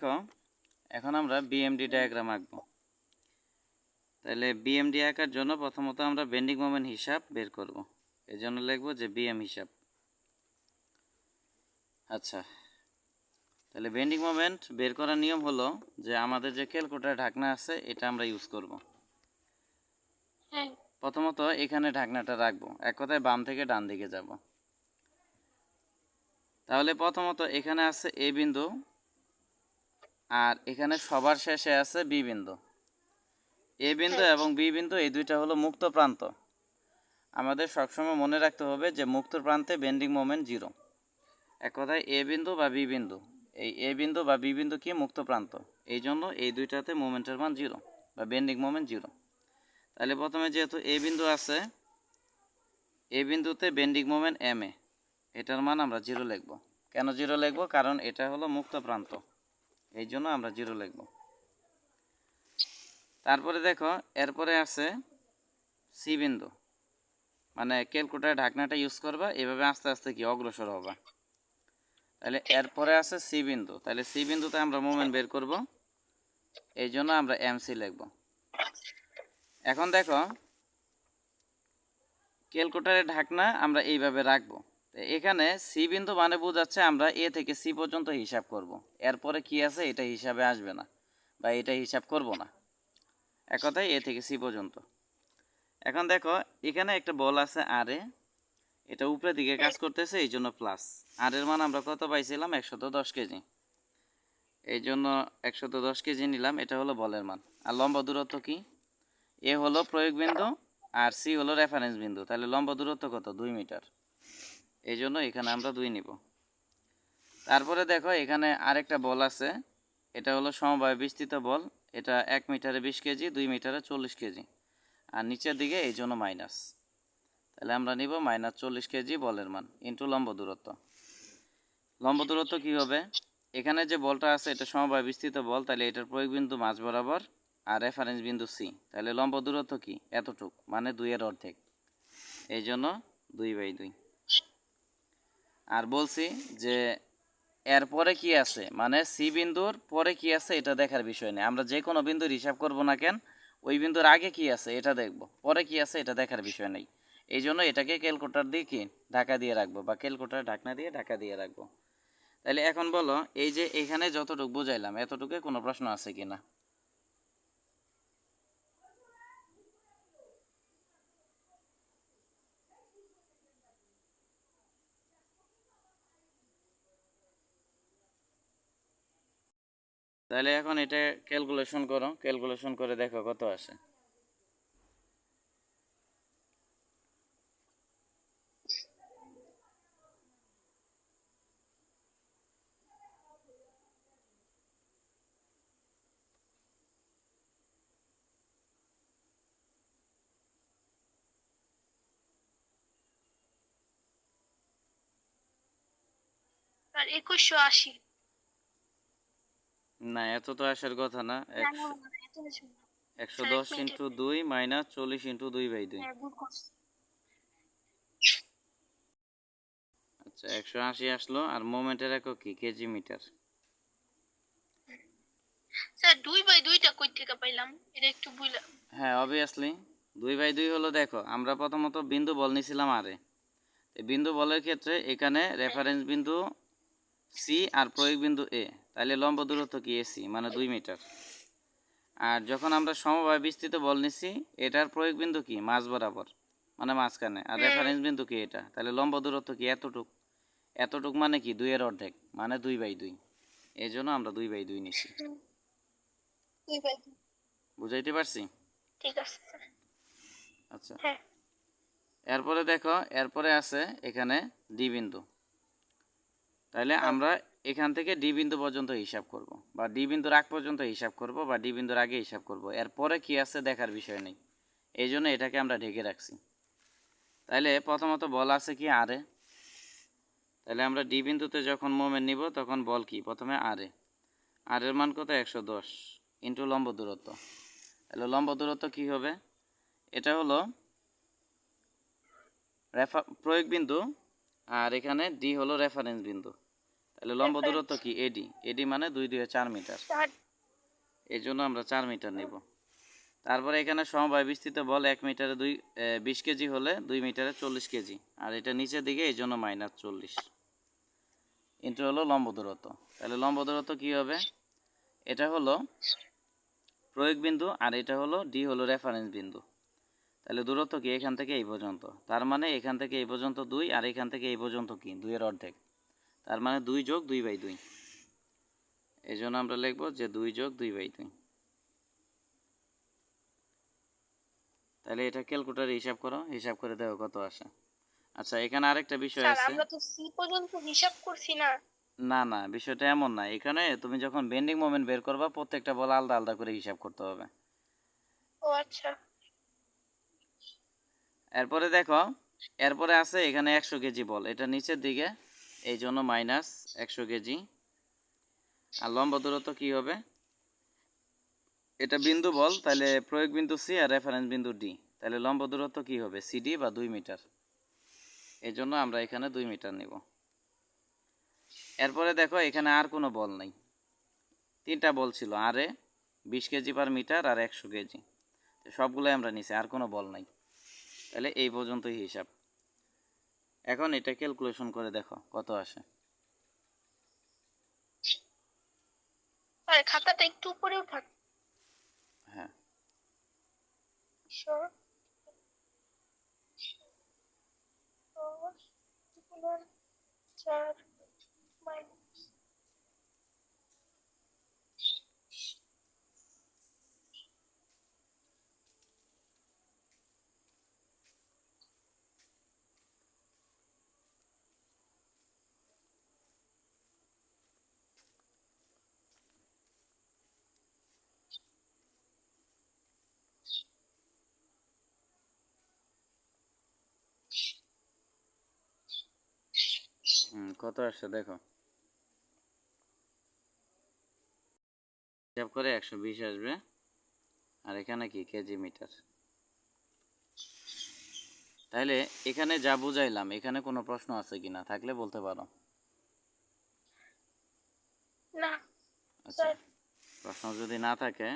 দেখো এখন আমরা বিএমডি ডায়াগ্রাম আঁকবো। তাহলে বিএমডি আঁকার জন্য প্রথমত আমরা বেন্ডিং মোমেন্ট হিসাব বের করব। এজন্য লিখব যে বিএম হিসাব। আচ্ছা, তাহলে বেন্ডিং মোমেন্ট বের করার নিয়ম হলো যে আমাদের যে ক্যালকুলেটর ঢাকনা আছে এটা আমরা ইউজ করব। প্রথমত এখানে ঢাকনাটা রাখবো, এক কথায় বাম থেকে ডান দিকে যাব। তাহলে প্রথমত এখানে আছে এ বিন্দু আর এখানে সবার শেষে আছে বি বিন্দু। এ বিন্দু এবং বি বিন্দু এই দুইটা হলো মুক্ত প্রান্ত। আমাদের সবসময় মনে রাখতে হবে যে মুক্ত প্রান্তে বেন্ডিং মোমেন্ট জিরো। এক কথায় এ বিন্দু বা বি বিন্দু, এই এ বিন্দু বা বি বিন্দু কি মুক্ত প্রান্ত, এই জন্য এই দুইটাতে মোমেন্টের মান জিরো বা বেন্ডিং মোমেন্ট জিরো। তাহলে প্রথমে যেহেতু এ বিন্দু আছে, এ বিন্দুতে বেন্ডিং মোমেন্ট এম এ, এটার মান আমরা জিরো লিখব। কেন জিরো লিখব? কারণ এটা হলো মুক্ত প্রান্ত, এই জন্য আমরা জিরো লিখব। তারপরে দেখো এরপরে আছে সি বিন্দু, মানে ক্যালকুলেটর ঢাকনাটা ইউজ করবা, এভাবে আস্তে আস্তে কি অগ্রসর হবা। তাহলে এরপরে আছে সি বিন্দু, তাহলে সি বিন্দুতে আমরা মোমেন্ট বের করব, এই জন্য আমরা এমসি লিখব। এখন দেখো ক্যালকুলেটরের ঢাকনা আমরা এইভাবে রাখবো। এখানে সি বিন্দু মানে বোঝাচ্ছে আমরা এ থেকে সি পর্যন্ত হিসাব করব, এরপরে কি আছে এটা হিসাবে আসবে না বা এটা হিসাব করব না, এক কথায় এ থেকে সি পর্যন্ত। এখন দেখো এখানে একটা বল আছে আর এ, এটা উপরের দিকে কাজ করতেছে, এই জন্য প্লাস। আর এর মান আমরা কত পাইছিলাম? 110 কেজি, এই জন্য 110 কেজি নিলাম, এটা হলো বলের মান। আর লম্ব দূরত্ব কি? এ হলো প্রয়োগ বিন্দু আর সি হলো রেফারেন্স বিন্দু, তাহলে লম্ব দূরত্ব কত? 2 মিটার, এই জন্য এখানে আমরা 2 নিব। তারপরে দেখো এখানে আরেকটা বল আছে, এটা হলো সমবায় বিস্তৃত বল, এটা 1 মিটারে 20 কেজি, 2 মিটারে 40 কেজি, আর নিচের দিকে এই জন্য মাইনাস। তাহলে আমরা নিব -40 কেজি বলের মান ইন্টু লম্ব দূরত্ব। লম্ব দূরত্ব কী হবে? এখানে যে বলটা আছে এটা সমবায় বিস্তৃত বল, তাহলে এটার প্রয়োগ বিন্দু মাঝ বরাবর আর রেফারেন্স বিন্দু সি, তাহলে লম্ব দূরত্ব কি? এতটুক, মানে 2 এর অর্ধেক, এই জন্য 2/2। আর বলছি যে এরপরে কি আছে, মানে সি বিন্দুর পরে কি আছে এটা দেখার বিষয় নেই। আমরা যে কোনো বিন্দুর হিসাব করব না কেন, ওই বিন্দুর আগে কি আছে এটা দেখব, পরে কি আছে এটা দেখার বিষয় নেই। এই জন্য এটাকে ক্যালকুলেটর দিয়ে কি ঢাকা দিয়ে রাখবো, বা ক্যালকুলেটর ঢাকনা দিয়ে ঢাকা দিয়ে রাখবো। তাহলে এখন বলো, এই যে এখানে যতটুকু বুঝাইলাম এতটুকু কোনো প্রশ্ন আছে কিনা? তাহলে এখন এটা ক্যালকুলেশন করো, ক্যালকুলেশন করে দেখো কত আসে। আর 2180। না, এত তো আসার কথা না। 110 ইন্টু 2 মাইনাস 40 ইন্টু 2/2। আচ্ছা, 180 আসলো। আর মোমেন্টের একক কি? KG metre. স্যার 2/2টা কই থেকে পাইলাম এটা একটু বুঝলা? হ্যাঁ, অবভিয়াসলি 2/2 হলো, দেখো আমরা প্রথমত বিন্দু বল নিছিলাম আরে, বিন্দু বলের ক্ষেত্রে এখানে রেফারেন্স বিন্দু সি আর প্রয়োগ বিন্দু এ, তাহলে লম্ব দূরত্ব কি? এসি, মানে 2 মিটার। আর যখন আমরা সমবায় বিস্তৃত বল নিছি, এটার প্রয়োগ বিন্দু কি? মাঝ বরাবর, মানে মাঝখানে, আর রেফারেন্স বিন্দু কি? এটা, তাহলে লম্ব দূরত্ব কি? এতটুক। এতটুক মানে কি? 2 এর অর্ধেক, মানে 2/2। এই জন্য আমরা 2/2 নিছি। বুঝাইতে পারছি? ঠিক আছে স্যার। আচ্ছা, এরপরে দেখো এরপরে আছে এখানে ডি বিন্দু, তাহলে আমরা এখান থেকে ডি বিন্দু পর্যন্ত হিসাব করব, বা ডি বিন্দুর আগ পর্যন্ত হিসাব করব, বা ডি বিন্দুর আগে হিসাব করব, এরপরে কি আছে দেখার বিষয় নেই, এই জন্য এটাকে আমরা ঢেকে রাখছি। তাহলে প্রথমত বল আছে কি? আরে, তাহলে আমরা ডি বিন্দুতে যখন মোমেন্ট নিব তখন বল কি? প্রথমে আরে, আর এর মান কত? 110 ইন্টু লম্ব দূরত্ব। তাহলে লম্ব দূরত্ব কি হবে? এটা হলো প্রয়োগ বিন্দু, আর এখানে ডি হলো রেফারেন্স বিন্দু, তাহলে লম্ব দূরত্ব কি এডি, এডি মানে 2 2 4 মিটার, 4। এই জন্য আমরা 4 মিটার নেব। তারপরে এখানে সমবায় বিস্তৃত বল 1 মিটারে 20 কেজি হলে 2 মিটারে 40 কেজি, আর এটা নিচের দিকে এই জন্য -40 ইন্টু হলো লম্ব দূরত্ব। তাহলে লম্ব দূরত্ব কি হবে, এটা হলো প্রয়োগ বিন্দু আর এটা হলো ডি হলো রেফারেন্স বিন্দু। তাহলে দূরত্ব কি এখান থেকে এই পর্যন্ত, তার মানে এখান থেকে এই পর্যন্ত 2 আর এখান থেকে এই পর্যন্ত কি 2 এর অর্ধেক, তার মানে 2 যোগ 2/2। এই জন্য আমরা লিখব যে 2 যোগ 2/2। তাহলে এটা ক্যালকুলেটরে হিসাব করো, হিসাব করে দেখো কত আসে। আচ্ছা এখানে আরেকটা বিষয় স্যার আছে। আমরা তো সি পর্যন্ত হিসাব করছি না। না না, বিষয়টা এমন না, এখানে তুমি যখন বেন্ডিং মোমেন্ট বের করবা প্রত্যেকটা বল আলাদা আলাদা করে হিসাব করতে হবে। ও আচ্ছা। এরপরে দেখো, এরপরে আছে এখানে 100 কেজি বল, এটা নিচের দিকে এই জন্য -100 কেজি। আর লম্ব দূরত্ব কি হবে, এটা বিন্দু বল, তাহলে প্রয়োগ বিন্দু সি আর রেফারেন্স বিন্দু ডি, তাহলে লম্ব দূরত্ব কি হবে সিডি বা 2 মিটার, এই জন্য আমরা এখানে 2 মিটার নিব। এরপরে দেখো এখানে আর কোনো বল নাই, 3টা বল ছিল, আরে 20 কেজি পার মিটার আর 100 কেজি, সবগুলোই আমরা নিছি, আর কোনো বল নাই। তাহলে এই পর্যন্তই হিসাব। এখন এটা ক্যালকুলেশন করে দেখো কত আসে। স্যার খাতাটা একটু উপরে উঠান। হ্যাঁ, Sure. 4 মাইনাস কত আসছে দেখো, হিসাব করে 120 আসবে, আর এখানে কি কেজি মিটার। তাহলে এখানে যা বুঝাইলাম এখানে কোনো প্রশ্ন আছে কিনা, থাকলে বলতে পারো। না আচ্ছা, স্যার। প্রশ্ন যদি না থাকে,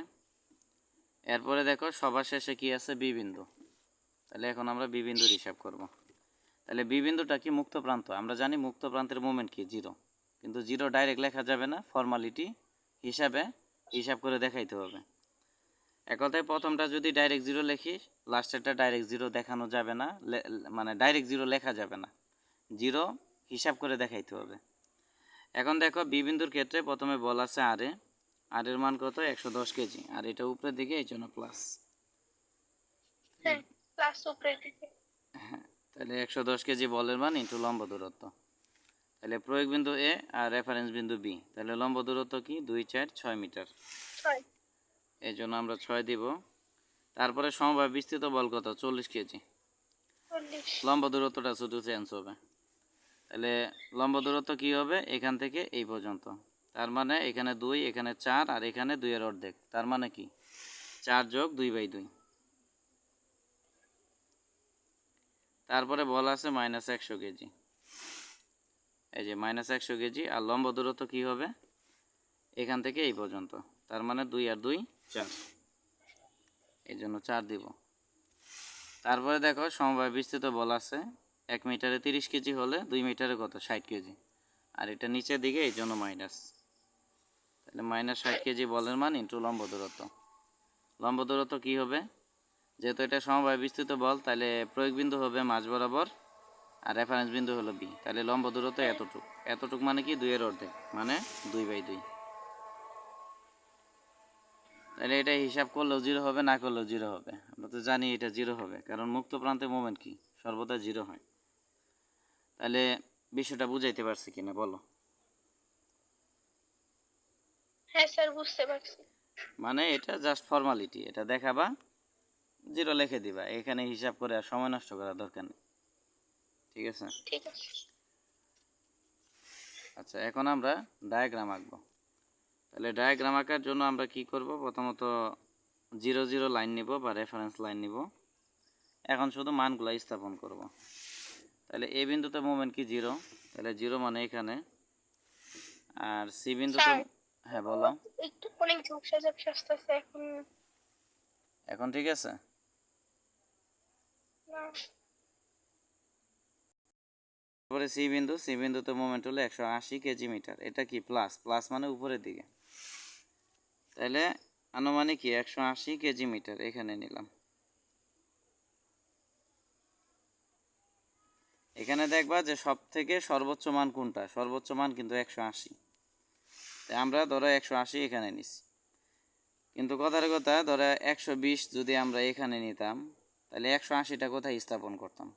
এরপরে দেখো সবার শেষে কি আছে বি বিন্দু। তাহলে এখন আমরা বি বিন্দুর হিসাব করব। তাহলে বি বিন্দুটা কি মুক্ত প্রান্ত, আমরা জানি মুক্ত প্রান্তের মোমেন্ট কি 0, কিন্তু 0 ডাইরেক্ট লেখা যাবে না, ফর্মালিটি হিসাবে হিসাব করে দেখাইতে হবে। এক কথায় প্রথমটা যদি ডাইরেক্ট 0 লিখি, লাস্টেরটা ডাইরেক্ট 0 দেখানো যাবে না, মানে ডাইরেক্ট 0 লেখা যাবে না, 0 হিসাব করে দেখাইতে হবে। এখন দেখো বি বিন্দুর ক্ষেত্রে প্রথমে বল আছে আরে, আর এর মান কত 110 কেজি, আর এটা উপরের দিকে এই জন্য প্লাস। হ্যাঁ ক্লাস উপরে দিকে। হ্যাঁ, তাহলে 110 কেজি বলের মান ইন্টু লম্ব দূরত্ব। তাহলে প্রয়োগ বিন্দু এ আর রেফারেন্স বিন্দু বি, তাহলে লম্ব দূরত্ব কি 2 4 6 মিটার, 6 এই জন্য আমরা 6 দিব। তারপরে সমবায় বিস্তৃত বল কত 40 কেজি, 40। লম্ব দূরত্বটা শুধু চেঞ্জ হবে। তাহলে লম্ব দূরত্ব কি হবে এখান থেকে এই পর্যন্ত, তার মানে এখানে 2 এখানে 4 আর এখানে 2 এর অর্ধেক, তার মানে কি 4 যোগ 2/2। তারপরে বল আছে -100 কেজি, এই যে -100 কেজি, আর লম্ব দূরত্ব কি হবে এখান থেকে এই পর্যন্ত, তার মানে 2 আর 2 4, এই জন্য 4 দিব। তারপরে দেখো সমবায় বিস্তৃত বল আছে 1 মিটারে 30 কেজি হলে 2 মিটারে কত 60 কেজি, আর এটা নিচের দিকে এই জন্য মাইনাস। তাহলে -60 কেজি বলের মান ইন্টু লম্ব দূরত্ব। লম্ব দূরত্ব কি হবে, যেহেতু এটা সমবায় বিস্তৃত বল তাহলে প্রয়োগ বিন্দু হবে মাঝ বরাবর, আর রেফারেন্স বিন্দু হলো বি, তাহলে লম্ব দূরত্ব এতটুক, এতটুক মানে কি 2 এর অর্ধেক, মানে 2/2। তাহলে এটা হিসাব করলেও 0 হবে, না করলেও 0 হবে, আমরা তো জানি এটা 0 হবে, কারণ মুক্ত প্রান্তে মোমেন্ট কি সর্বদা 0 হয়। তাহলে বিষয়টা বুঝাইতে পারছি কিনা বলো। হ্যাঁ স্যার বুঝতে পারছি। মানে এটা জাস্ট ফর্মালিটি, এটা দেখাবা 0 লিখে দিবা, এখানে হিসাব করে আর সময় নষ্ট করার দরকার নেই, ঠিক আছে। ঠিক আছে। আচ্ছা এখন আমরা ডায়াগ্রাম আঁকবো। তাহলে ডায়াগ্রাম আঁকার জন্য আমরা কি করব, প্রথমত 0 0 লাইন নিব বা রেফারেন্স লাইন নিব, এখন শুধু মানগুলো স্থাপন করব। তাহলে এই বিন্দুতে মোমেন্ট কি 0, তাহলে 0 মানে এখানে আর সি বিন্দু তো স্যার হ্যাঁ বলো। একটু অনেক ঝাপসা ঝাপসা আসতেছে এখন। এখন ঠিক আছে? না তারপরে সি বিন্দুতে মোমেন্ট হলো 180 কেজি মিটার। এটা কি প্লাস? প্লাস মানে উপরের দিকে, তাহলে আনুমানিক কি 180 কেজি মিটার এখানে নিলাম। এখানে দেখবা যে সব থেকে সর্বোচ্চ মান কোনটা, সর্বোচ্চ মান কিন্তু 180। তাই আমরা ধরো 180 এখানে নিছি, কিন্তু কথার কথা ধরো 120 যদি আমরা এখানে নিতাম, তাহলে 180টা কোথায় স্থাপন করতাম?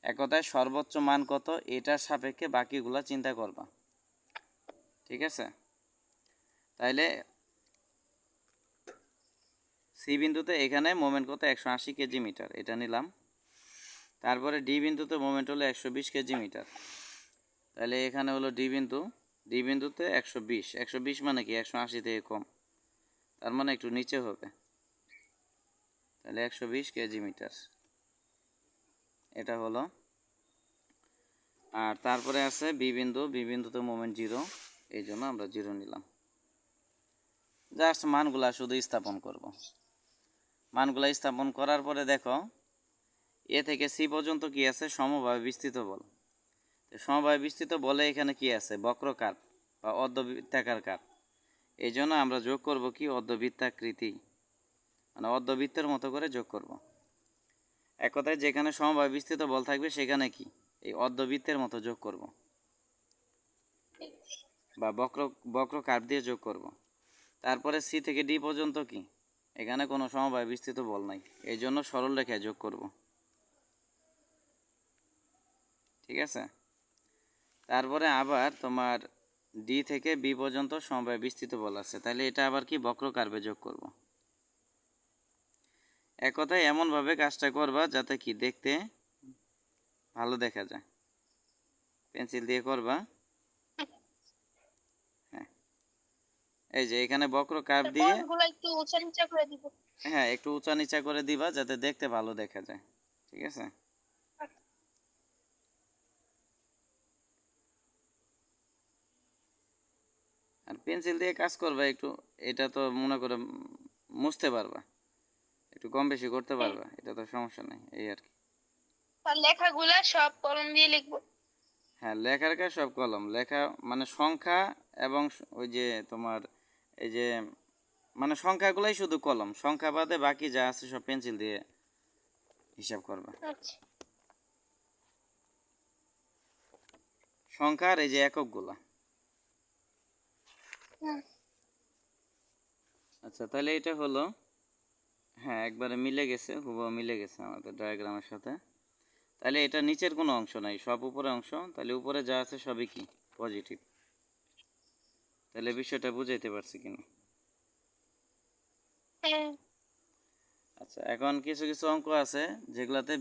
এক কথায় সর্বোচ্চ মান কত এটার সাপেক্ষে বাকিগুলা চিন্তা করবা, ঠিক আছে? তাইলে সি বিন্দুতে এখানে মোমেন্ট কত 180 কেজি মিটার, এটা নিলাম। তারপরে ডি বিন্দুতে মোমেন্ট হলো 120 কেজি মিটার, তাহলে এখানে হলো ডি বিন্দুতে 120, 120 মানে কি 180 থেকে কম, তার মানে একটু নিচে হবে, তাহলে 120 কেজি মিটার এটা হলো। আর তারপরে আছে বি বিন্দুতে মোমেন্ট 0, এই জন্য আমরা 0 নিলাম। জাস্ট মানগুলা শুধু স্থাপন করব। মানগুলা স্থাপন করার পরে দেখো এ থেকে সি পর্যন্ত কি আছে, সমভাবে বিস্তৃত বল। সমভাবে বিস্তৃত বলে এখানে কি আছে, বক্রকার বা অর্ধবৃত্তাকার কার্ভ। এই জন্য আমরা যোগ করব কি অর্ধবৃত্তাকৃতি, মানে অর্ধবৃত্তের মতো করে যোগ করব। এক কথায় যেখানে সমভাবে বিস্তৃত বল থাকবে সেখানে কি এই অর্ধবৃত্তের মতো যোগ করব, বা বক্র কার্ভ দিয়ে যোগ করব। তারপরে সি থেকে ডি পর্যন্ত কি এখানে কোনো সমবায় বিস্তৃত বল নাই, এই জন্য সরল রেখায় যোগ করব, ঠিক আছে? তারপরে আবার তোমার ডি থেকে বি পর্যন্ত সমবায় বিস্তৃত বল আছে, তাহলে এটা আবার কি বক্র কার্ভে যোগ করব। এক কথায় এমনভাবে কাজটা করবা যাতে কি দেখতে ভালো দেখা যায়, পেন্সিল দিয়ে করবা। হ্যাঁ, এই যে এখানে বক্র কার্ভ দিয়ে, কোনগুলো একটু উঁচা নিচা করে দিব। হ্যাঁ একটু উঁচা নিচা করে দিবা যাতে দেখতে ভালো দেখা যায়, ঠিক আছে? আর পেন্সিল দিয়ে কাজ করবা একটু, এটা তো মনে করে মুছতে পারবা, একটু কম বেশি করতে হ্যাঁ, পারবা, এটা তো সমস্যা নেই, এই আর কি। আর লেখাগুলা সব কলম দিয়ে লিখবো। হ্যাঁ লেখার কাজ সব কলম, লেখা মানে সংখ্যা এবং ওই যে তোমার এই যে মানে সংখ্যাগুলাই শুধু কলম, সংখ্যা বাদে বাকি যা আছে সব পেন্সিল দিয়ে হিসাব করবা। আচ্ছা। সংখ্যার এই যে এককগুলা। হুম। আচ্ছা তাহলে এটা হলো, হ্যাঁ একবারে মিলে গেছে, হুবহু মিলে গেছে আমাদের ডায়াগ্রামের সাথে। তাহলে এটা নিচের কোনো অংশ নাই, সব উপরে অংশ, তাহলে উপরে যা আছে সবই কি পজিটিভ। তাহলে বিষয়টা বুঝাইতে পারছি কিনা? হ্যাঁ। আচ্ছা এখন কিছু কিছু অঙ্ক আছে যেগুলাতে